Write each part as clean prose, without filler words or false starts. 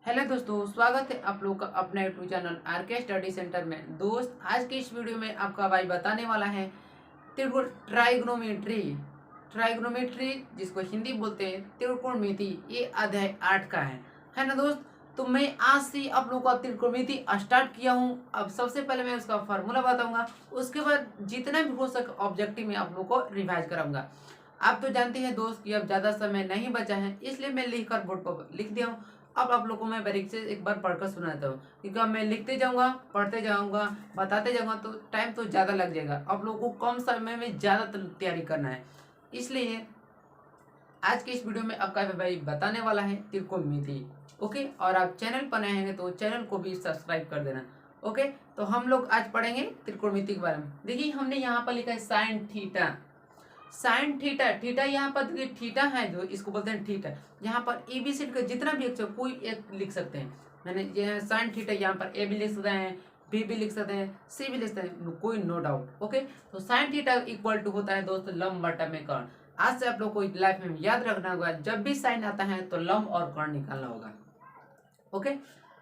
Hello दोस्तों, स्वागत है आप लोग का अपने YouTube channel RK study centre में। दोस्त, आज की इस वीडियो में आपका भाई बताने वाला है ट्राइग्नोमेट्री। ट्राइग्नोमेट्री जिसको हिंदी बोलते हैं त्रिकोणमिति, ये अध्याय 8 का है ना दोस्त। तो मैं आज से आप लोगों का त्रिकोणमिति स्टार्ट किया हूँ। अब सबसे पहले मैं उसका फार्मूला बताऊंगा, उसके बाद जितना भी हो सके ऑब्जेक्टिव में आप लोग को रिवाइज कराऊंगा। आप तो जानते हैं दोस्त कि अब ज़्यादा समय नहीं बचा है, इसलिए मैं लिखकर बोर्ड पर लिख दिया हूँ। अब आप लोगों को मैं बारीक से एक बार पढ़कर सुनाता हूँ, क्योंकि अब मैं लिखते जाऊंगा, पढ़ते जाऊंगा, बताते जाऊंगा तो टाइम तो ज़्यादा लग जाएगा। आप लोगों को कम समय में ज़्यादा तैयारी करना है, इसलिए आज के इस वीडियो में आपका भाई बताने वाला है त्रिकोणमिति। ओके, और आप चैनल पर नए हैं तो चैनल को भी सब्सक्राइब कर देना। ओके, तो हम लोग आज पढ़ेंगे त्रिकोणमिति के बारे में। देखिए, हमने यहाँ पर लिखा है sine theta. Sine theta, theta यहाँ पर देखिए थीटा है जो इसको बोलते हैं थीटा। यहाँ पर ए बी सी का जितना भी अक्षर कोई एक लिख सकते हैं। मैंने ये साइन थीटा यहाँ पर ए भी लिख सकते हैं, बी भी लिख सकते हैं, सी भी लिख सकते हैं, कोई नो डाउट। ओके, तो साइन थीटा इक्वल टू होता है दोस्तों लंब बटा में कर्ण। आज से आप लोग को लाइफ में याद रखना होगा, जब भी साइन आता है तो लंब और कर्ण निकालना होगा। ओके,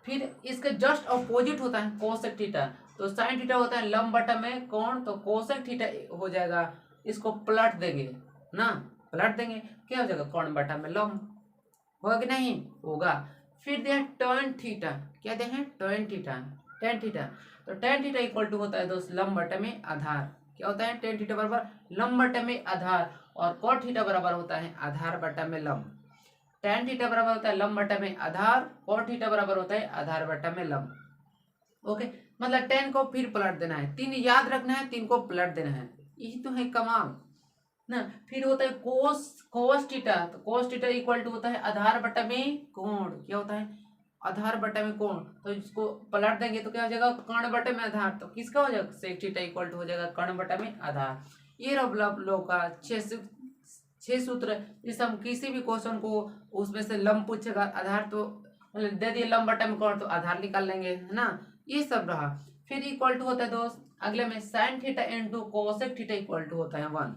फिर इसके जस्ट अपोजिट होता है कोसेक थीटा। तो साइन थीटा होता है लंब बटा में कोण, तो कोसेक थीटा हो जाएगा, इसको पलट देंगे ना, पलट देंगे क्या हो जाएगा, कोण बटा में लंब। होगा कि नहीं होगा। फिर दे tan थीटा, क्या दे हैं tan थीटा, tan थीटा। तो tan थीटा इक्वल टू होता है दोस्त लंब बटा में आधार। क्या होता है tan थीटा बराबर लंब बटा में आधार, और cot थीटा बराबर होता है आधार बटा में लंब। tan थीटा बराबर होता है लंब बटा में आधार, cot थीटा बराबर होता है आधार बटा में लंब। ओके, मतलब tan को फिर पलट देना है, 3 याद रखना है, 3 को पलट देना है, यही तो है कमाल ना। फिर होता है कोस, कोस थीटा। तो कोस थीटा इक्वल टू होता है आधार बटा में कोण। क्या होता है आधार बटा में कोण, तो इसको पलट देंगे तो क्या हो जाएगा कर्ण बटे में आधार। तो किसका हो जाएगा सेक थीटा इक्वल टू हो जाएगा कर्ण बटा में आधार। ये लोग का 6 सूत्र। इस हम किसी भी क्वेश्चन को उसमें से लंब पूछेगा, आधार तो मतलब दे दिए लंब बटा में कोण, तो आधार निकाल लेंगे, है ना। ये सब रहा। फिर इक्वल टू होता है दोस्त अगले में sine theta into cosec theta equal to होता है 1।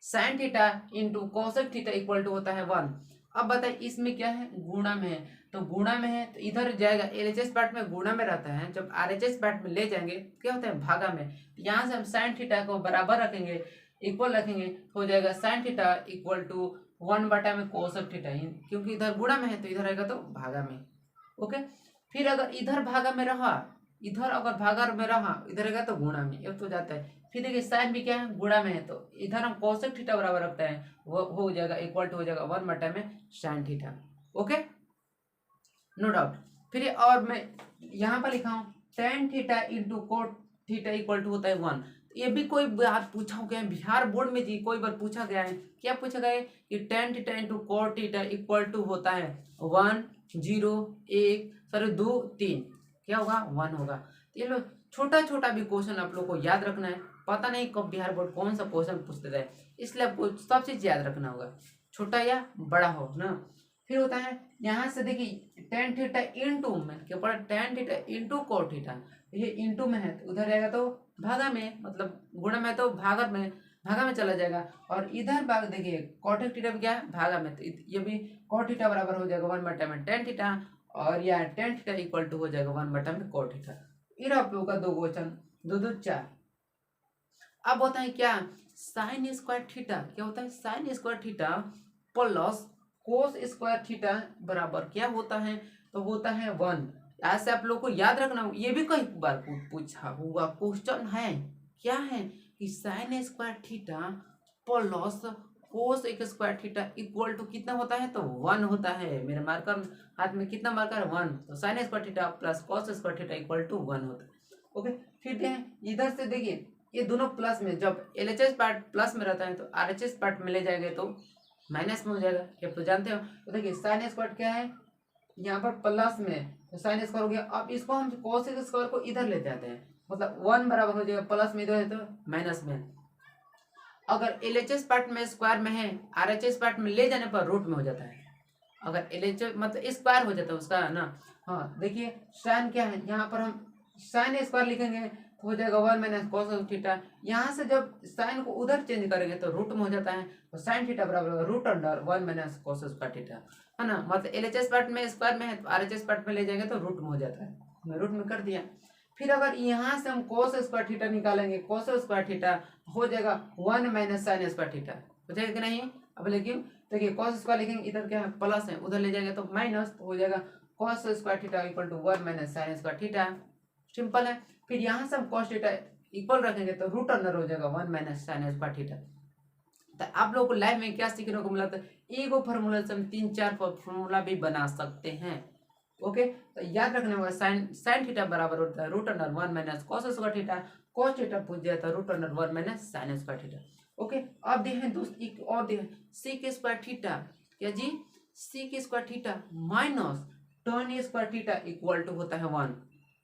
Sine theta into cosec theta equal to होता है 1। अब बताइए इसमें क्या है, गुणा में है। तो गुणा में है तो इधर जाएगा, एलएचएस पार्ट में गुणा में रहता है, जब आरएचएस पार्ट में ले जाएंगे क्या होता है भागा में। तो यहाँ से हम साइन थीटा को बराबर रखेंगे, इक्वल रखेंगे, हो जाएगा साइन थीटा इक्वल टू 1 बटा में कोसेक थीटा, क्योंकि इधर गुणा में है तो इधर आएगा तो भागा में। ओके, फिर अगर इधर भागा में रहा, इधर अगर भागा में रहा, इधर आएगा तो गुणा में, एक तो जाता है। फिर देखिए साइन भी क्या है गुणा में है, तो इधर हम कोसेक थीटा बराबर रखते हैं, वो हो जाएगा इक्वल टू हो जाएगा 1 बटा में sine theta. Okay, no doubt. फिर और मैं यहाँ पर लिखा हूँ tan theta into cot theta equal to होता है 1। ये भी कोई बात पूछा गया है बिहार बोर्ड में जी, कोई बार पूछा गया है। क्या पूछा गया है कि tan theta into cot theta equal to होता है 1 0 1 सॉरी 2 3, क्या होगा 1 होगा। ये लो छोटा छोटा भी क्वेश्चन आप लोग को याद रखना है, पता नहीं कब बिहार बोर्ड कौन सा क्वेश्चन पूछते रहे, इसलिए आपको सब चीज याद रखना होगा, छोटा या बड़ा हो ना। फिर होता है यहाँ से देखिए tan थीटा इंटू में क्या पड़ा tan theta into cot theta, ये इंटू में है तो उधर जाएगा तो भागा में, मतलब गुणा में तो भागा में चला जाएगा। और इधर भाग देखिए कोटेक थीटा भी क्या है भागा में, तो ये भी कोट थीटा बराबर हो जाएगा 1 बटा में tan थीटा, और यह tan थीटा इक्वल टू हो जाएगा 1 बटा में कोट थीटा। फिर आप लोगों का 2 क्वेश्चन 2 2 4। अब होता है क्या साइन स्क्वायर थीटा, क्या होता है sign square theta plus cos square theta बराबर क्या होता है, तो होता है 1। ऐसे आप लोग को याद रखना होगा, ये भी कई बार पूछा हुआ क्वेश्चन है। क्या है कि sine square theta plus cos square theta equal to कितना होता है, तो 1 होता है। मेरे मार्कर हाथ में कितना मार्कर है 1, तो sine square theta plus cos square theta equal to 1 होता है। ओके, फिर देखें इधर से देखिए ये दोनों प्लस में, जब एलएचएस पार्ट प्लस में रहता है तो आरएचएस पार्ट में ले जाएंगे तो माइनस में हो जाएगा, क्या तो जानते हो। तो देखिए साइन स्क्वायर क्या है यहाँ पर प्लस में, तो साइन स्क्वायर हो गया। अब इसको हम कोस स्क्वायर को इधर ले जाते हैं, मतलब 1 बराबर हो जाएगा प्लस में, इधर है तो माइनस में। अगर एलएचएस पार्ट में स्क्वायर में है, आरएचएस पार्ट में ले जाने पर रूट में हो जाता है। अगर एलएचएस मतलब स्क्वायर हो जाता है उसका ना। हाँ देखिए साइन क्या है, यहाँ पर हम साइन स्क्वायर लिखेंगे तो हो जाएगा 1 माइनस कोस थीटा। यहाँ से जब साइन को उधर चेंज करेंगे तो रूट में हो जाता है, तो साइन थीटा बराबर root under 1 minus cos square theta. है ना, मतलब LHS पार्ट में स्क्वायर में है तो RHS पार्ट में ले जाएंगे तो रूट में हो जाता है, मैं रूट में कर दिया। फिर अगर यहाँ से हम cos स्क्वायर थीटा निकालेंगे, cos स्क्वायर थीटा हो जाएगा 1 माइनस साइन स्क्वायर थीटा, हो जाएगा कि नहीं। अब लेकिन देखिए cos स्क्वायर लिखेंगे, इधर क्या है प्लस है, उधर ले जाएंगे तो माइनस, तो हो जाएगा cos square theta equal to 1 minus sine square theta, simple है। फिर यहाँ से हम cos थीटा इक्वल रखेंगे तो रूट अंडर हो जाएगा 1 माइनस साइन स्क्वायर थीटा। तो आप लोगों को लाइफ में क्या सीखने को मिला था, एक फॉर्मूला से हम 3-4 फॉर्मूला भी बना सकते हैं। ओके, तो याद रखने होगा साइन थीटा बराबर होता है root under 1 minus cos square theta, cos theta पूछ जाता है root under 1 minus sine square theta. Okay, अब देखें दोस्त एक और देखें, सेक स्क्वायर थीटा, क्या जी, sec square theta minus tan square theta equal to होता है 1,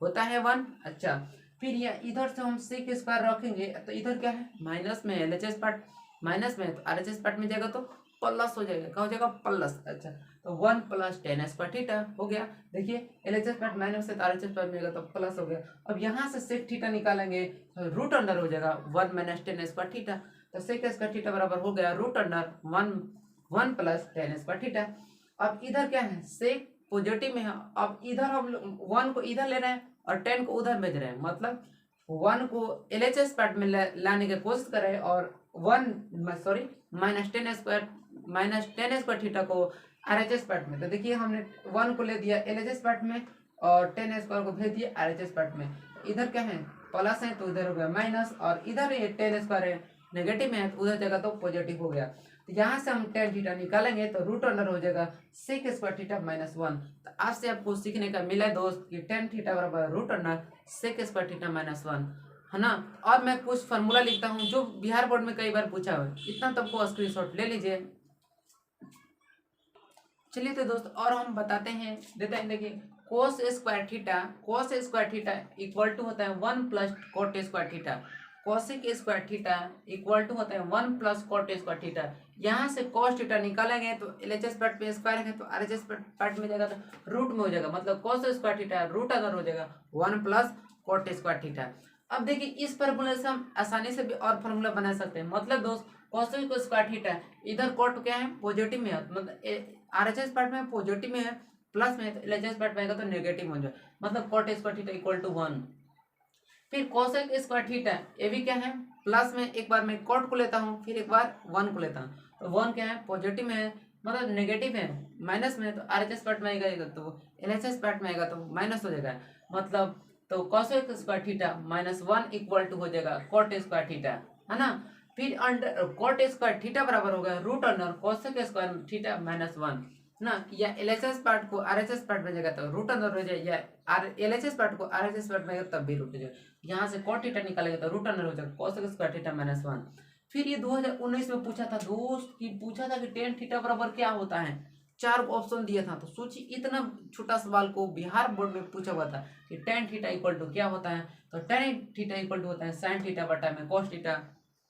होता है 1। अच्छा, फिर ये इधर से हम सेक स्क्वायर रखेंगे तो इधर क्या है माइनस में LHS पार्ट, माइनस में तो RHS पार्ट में जाएगा तो प्लस हो जाएगा, क्या हो जाएगा प्लस। अच्छा, तो 1 प्लस टेन स्क्वायर थीटा हो गया। देखिए LHS पार्ट माइनस से तो RHS पार्ट में जाएगा तो प्लस हो गया। अब यहाँ से सेक थीटा निकालेंगे तो रूट अंडर हो जाएगा 1 माइनस टेन स्क्वायर थीटा, तो सेक स्क्वायर थीटा बराबर हो गया root under 1 plus tan square theta. अब इधर क्या है सेक पॉजिटिव में है, अब इधर हम 1 को इधर ले रहे हैं और 10 को उधर भेज रहे हैं, मतलब 1 को LHS पार्ट में लाने की कोशिश कर रहे हैं और माइनस टेन स्क्वायर थीटा को RHS पार्ट में। तो देखिए हमने 1 को ले दिया LHS पार्ट में और 10 स्क्वायर को भेज दिया RHS पार्ट में। इधर क्या है प्लस है तो उधर हो गया माइनस, और इधर ये 10 स्क्वायर है नेगेटिव में है तो उधर जगह तो पॉजिटिव हो गया। तो यहाँ से हम टेन थीटा निकालेंगे तो रूट अंडर हो जाएगा सेक स्क्वायर थीटा माइनस 1। तो आज से आपको सीखने का मिला दोस्त कि टेन थीटा बराबर root under sec square theta minus 1, है ना। और मैं कुछ फार्मूला लिखता हूँ जो बिहार बोर्ड में कई बार पूछा हुआ है, इतना तबको स्क्रीनशॉट ले लीजिए। चलिए तो दोस्त और हम बताते हैं, देते हैं, देखिए cos square theta equal to होता है 1 plus cot square theta, cosec square theta equal to होता है 1 प्लस कोट स्क्वायर थीटा। यहाँ से cos थीटा निकालेंगे तो LHS पार्ट में स्क्वायर है तो RHS पार्ट में जाएगा तो रूट में हो जाएगा, मतलब cos स्क्वायर थीटा रूट अगर हो जाएगा 1 प्लस कोट स्क्वायर थीटा। अब देखिए इस फार्मूले से हम आसानी से भी और फार्मूला बना सकते हैं, मतलब दोस्त कोसिक स्क्वायर थीटा इधर कोट क्या है पॉजिटिव में है, मतलब RHS पार्ट में पॉजिटिव में है प्लस में, तो LHS पार्ट में आएगा तो नेगेटिव हो जाए, मतलब cot square theta equal to 1। फिर कोसेक स्क्वायर थीटा ये भी क्या है प्लस में, एक बार मैं कोट को लेता हूँ फिर एक बार 1 को लेता हूँ, तो 1 क्या है पॉजिटिव में है मतलब नेगेटिव है माइनस में, तो RHS पार्ट में आएगा तो LHS पार्ट में आएगा तो माइनस हो जाएगा, मतलब तो cosec square theta minus 1 equal to हो जाएगा कोट स्क्वायर थीटा, है ना। फिर अंडर कोट स्क्वायर थीटा बराबर हो गया root under cosec square theta minus 1 ना, या LHS पार्ट को RHS पार्ट में जाएगा तो रूट अंडर हो जाए, या LHS पार्ट को RHS पार्ट में तब भी रूट हो जाए। यहाँ से cot थीटा निकालेगा तो रूट अंडर हो जाएगा कोसेक स्क्वायर थीटा माइनस 1। फिर ये 2019 में पूछा था दोस्त कि पूछा था कि टेन थीटा बराबर क्या होता है, 4 ऑप्शन दिया था। तो सोचिए इतना छोटा सवाल को बिहार बोर्ड में पूछा हुआ था कि टेन थीटा इक्वल टू क्या होता है, तो टेन थीटा इक्वल टू होता है साइन थीटा बटा में कॉस थीटा,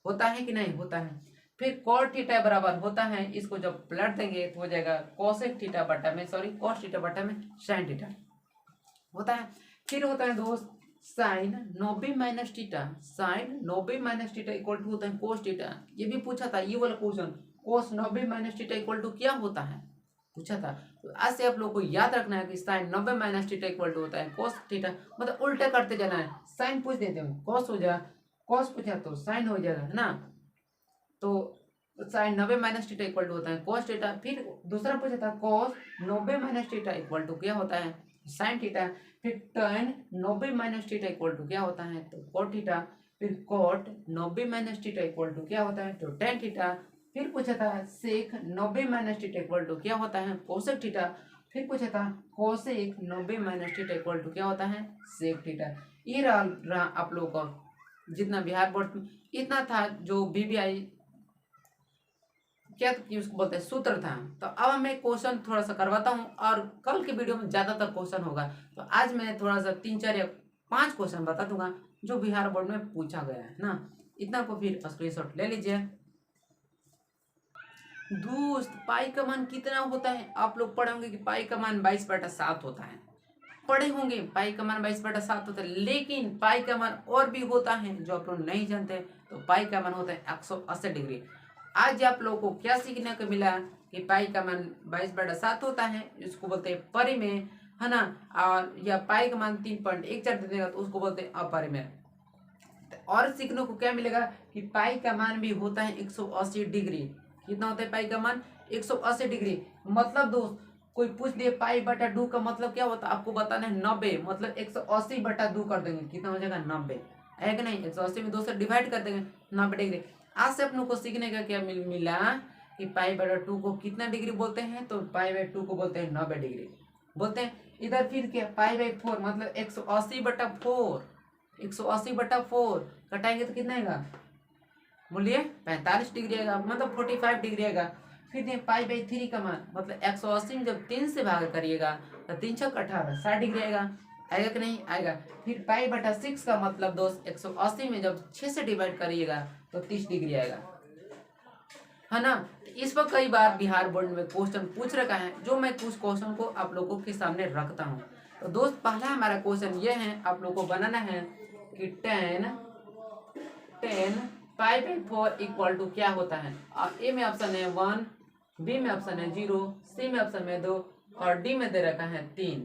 होता है कि नहीं होता है। फिर cot थीटा बराबर होता है, इसको जब पलट देंगे तो हो जाएगा कोसेक थीटा बटा में cos थीटा बटा में साइन थीटा होता है। फिर होता है दोस्त sine 90 minus theta, sine 90 minus theta equal to होता है कोस थीटा। ये भी पूछा था ये वाला question, cos 90 minus theta equal to क्या होता है पूछा था। तो आज से आप लोग को याद रखना है कि sine 90 minus theta equal to होता है कोस थीटा, मतलब उल्टा करते जाना है, साइन पूछ देते हैं कॉस हो जाएगा, कॉस पूछा तो साइन हो जाएगा, है ना। तो sine 90 minus theta equal to होता है कॉस थीटा। फिर दूसरा पूछा था cos 90 minus theta equal to क्या होता है साइन थीटा। फिर tan 90 minus theta equal to क्या होता है तो cot थीटा। फिर cot 90 minus theta equal to क्या होता है तो tan थीटा। फिर पूछा था sec 90 minus theta equal to क्या होता है cosec थीटा। फिर पूछा था cosec 90 minus theta equal to क्या होता है sec थीटा। ये रहा आप लोगों का जितना बिहार बोर्ड में इतना था जो BBI क्या उसको बोलते हैं सूत्र था। तो अब मैं क्वेश्चन थोड़ा सा करवाता हूँ और कल के वीडियो में ज़्यादातर क्वेश्चन होगा, तो आज मैं थोड़ा सा 3-4 या 5 क्वेश्चन बता दूंगा जो बिहार बोर्ड में पूछा गया है ना। इतना को फिर स्क्रीनशॉट ले लीजिए। दोस्त पाई का मान कितना होता है, आप लोग पढ़े होंगे कि पाई का मान 22/7 होता है, पढ़े होंगे पाई का मान 22/7 होता है, लेकिन पाई का मान और भी होता है जो आप लोग नहीं जानते। तो पाई का मान होता है 180 डिग्री। आज आप लोगों को क्या सीखने को मिला कि पाई का मान 22/7 होता है, इसको बोलते हैं परिमेय, है ना। और या पाई का मान 3.14 दे देगा तो उसको बोलते हैं अपरिमेय। और सीखने को क्या मिलेगा कि पाई का मान भी होता है 180 डिग्री। कितना होता है पाई का मान? 180 डिग्री। मतलब दोस्त कोई पूछ दे पाई बटा 2 का मतलब क्या होता है, आपको बताना है 90, मतलब 180/2 कर देंगे, कितना हो जाएगा 90, है कि नहीं। 180 में 2 से डिवाइड कर देंगे 90 डिग्री। आज से अपनों को सीखने का क्या मिला कि पाई बटा 2 को कितना डिग्री बोलते हैं, तो पाई बाई 2 को बोलते हैं 90 डिग्री बोलते हैं। इधर फिर क्या पाई बाई 4 मतलब 180/4, 180/4 कटाएंगे तो कितना आएगा बोलिए 45 डिग्री आएगा, मतलब 45 डिग्री आएगा। फिर ये पाई बाई 3 का मान मतलब 180 में जब 3 से भाग करिएगा तो 3 छक 18 60 डिग्री आएगा, आएगा कि नहीं आएगा। फिर पाई बटा 6 का मतलब दोस्त 180 में जब 6 से डिवाइड करिएगा तो 30 डिग्री आएगा, है ना। इस पर कई बार बिहार बोर्ड में क्वेश्चन पूछ रखा है, जो मैं कुछ क्वेश्चन को आप लोगों के सामने रखता हूँ। तो दोस्त पहला हमारा क्वेश्चन ये है, आप लोगों को बनाना है कि 10 पाई बाई 4 इक्वल टू क्या होता है। ए में ऑप्शन है 1, बी में ऑप्शन है 0, सी में ऑप्शन है 2 और डी में दे रखा है 3।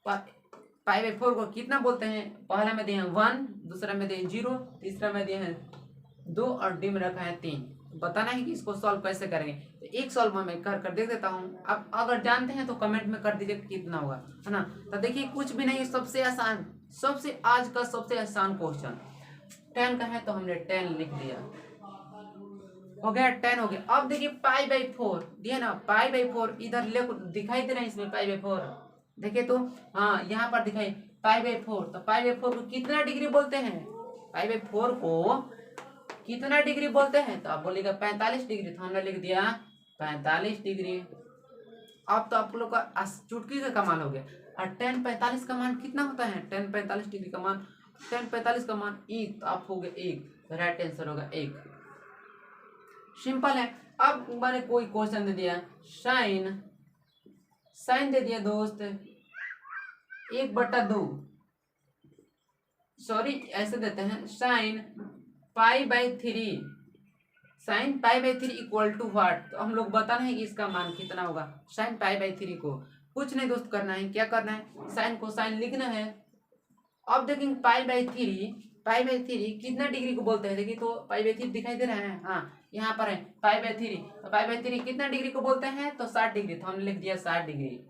पाई बाई 4 को कितना बोलते हैं? पहला में दिए हैं 1, दूसरा में दिए 0, तीसरा में दिए हैं 2 और डी में रखा है 3। बताना है कि इसको सॉल्व कैसे करेंगे। तो एक सॉल्व मैं कर देख देता हूँ, अब अगर जानते हैं तो कमेंट में कर दीजिए कितना होगा, है ना। तो देखिए कुछ भी नहीं, सबसे आसान, सबसे आज का सबसे आसान क्वेश्चन 10 का है तो हमने 10 लिख दिया, हो गया 10 हो गया। अब देखिए पाई बाई 4 दिया ना, पाई बाई 4 इधर ले दिखाई दे रहा है इसमें पाई बाई 4, देखिए तो हाँ यहाँ पर दिखाई पाई बाई 4। तो पाई बाई 4 को कितना डिग्री बोलते हैं? पाई बाई 4 को कितना डिग्री बोलते हैं? तो आप बोलेगा 45 डिग्री, तो हमने लिख दिया 45 डिग्री। अब तो आप लोग का चुटकी का कमाल हो गया। और 10 45 का मान कितना होता है? 10 45 डिग्री का मान, 10 45 का मान 1, तो आप हो गए 1, राइट आंसर होगा 1। सिंपल है। अब मैंने कोई क्वेश्चन दे दिया साइन दे दिया दोस्त 1/2, सॉरी ऐसे देते हैं sine pi by 3, sine pi by 3 equal to what. तो हम लोग बताना है कि इसका मान कितना होगा साइन पाई बाई 3 को। कुछ नहीं दोस्त करना है, क्या करना है, साइन को साइन लिखना है। अब देखेंगे पाई बाई 3 कितना डिग्री को बोलते हैं, देखिए तो पाई बाई 3 दिखाई दे रहा है, हाँ यहाँ पर है पाई बाई 3। तो पाई बाई 3 कितना डिग्री को बोलते हैं? तो 60 डिग्री, तो हमने लिख दिया 60 डिग्री।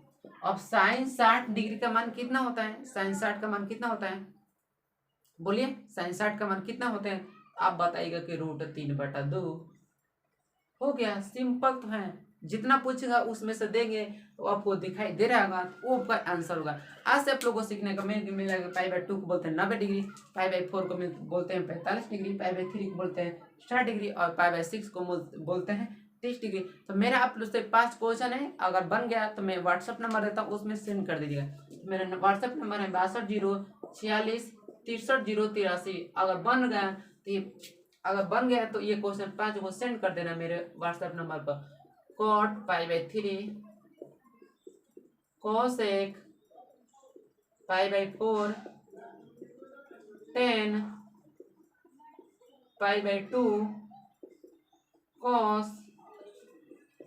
अब साइन 60 डिग्री का मान कितना होता है? साइन 60 का मान कितना होता है बोलिए, साइन 60 का मान कितना होता है? आप बताइएगा कि √3/2 हो गया। सिंपल तो है, जितना पूछेगा उसमें से देंगे तो आपको दिखाई दे रहा होगा, वो आपका आंसर होगा। आज से आप लोगों को सीखने का मिलेगा पाई बाई 2 को बोलते हैं 90 डिग्री, पाई बाई 4 को बोलते हैं 45 डिग्री, पाई बाई 3 को बोलते हैं 60 डिग्री और पाई बाई 6 को बोलते हैं 30 डिग्री। तो मेरा आप लोग से 5 क्वेश्चन है, अगर बन गया तो मैं व्हाट्सअप नंबर देता हूँ, उसमें सेंड कर दीजिएगा। मेरा व्हाट्सअप नंबर है 62 46 63 083। अगर बन गया तो ये क्वेश्चन 5 को सेंड कर देना मेरे व्हाट्सएप नंबर पर। cot pi by 3 cosec pi by 4 10 pi by 2 cos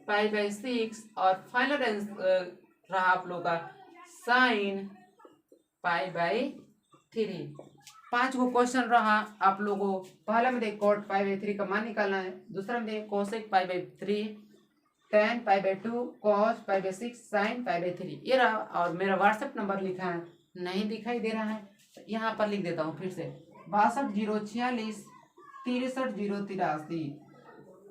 pi by 6 और फाइनल रहा आप लोग का साइन पाई बाई 3। 5 को क्वेश्चन रहा आप लोगों को। पहला में देखिए cot पाई बाई 3 का मान निकालना है, दूसरा में देखिए cosec pi by 3, tan pi by 2, cos pi by 6, sin pi by 3, ये रहा। और मेरा व्हाट्सएप नंबर लिखा है, नहीं दिखाई दे रहा है, यहाँ पर लिख देता हूँ फिर से 62 046 63 083,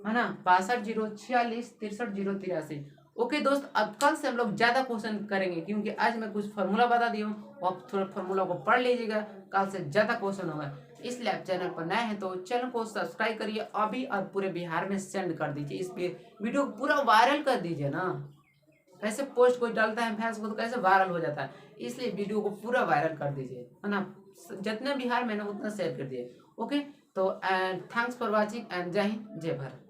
है ना, 62 046 63 083। ओके दोस्त, अब कल से हम लोग ज़्यादा क्वेश्चन करेंगे, क्योंकि आज मैं कुछ फार्मूला बता दी हूँ, आप थोड़ा फार्मूला को पढ़ लीजिएगा, कल से ज़्यादा क्वेश्चन होगा। इसलिए आप चैनल पर नए हैं तो चैनल को सब्सक्राइब करिए अभी और पूरे बिहार में सेंड कर दीजिए। इस वीडियो को पूरा वायरल कर दीजिए ना, कैसे पोस्ट कोई डालता है फेसबुक तो कैसे वायरल हो जाता है, इसलिए वीडियो को पूरा वायरल कर दीजिए, है ना, जितना बिहार में ना उतना शेयर कर दिए। ओके, तो थैंक्स फॉर वॉचिंग एंड जय हिंद जय भारत।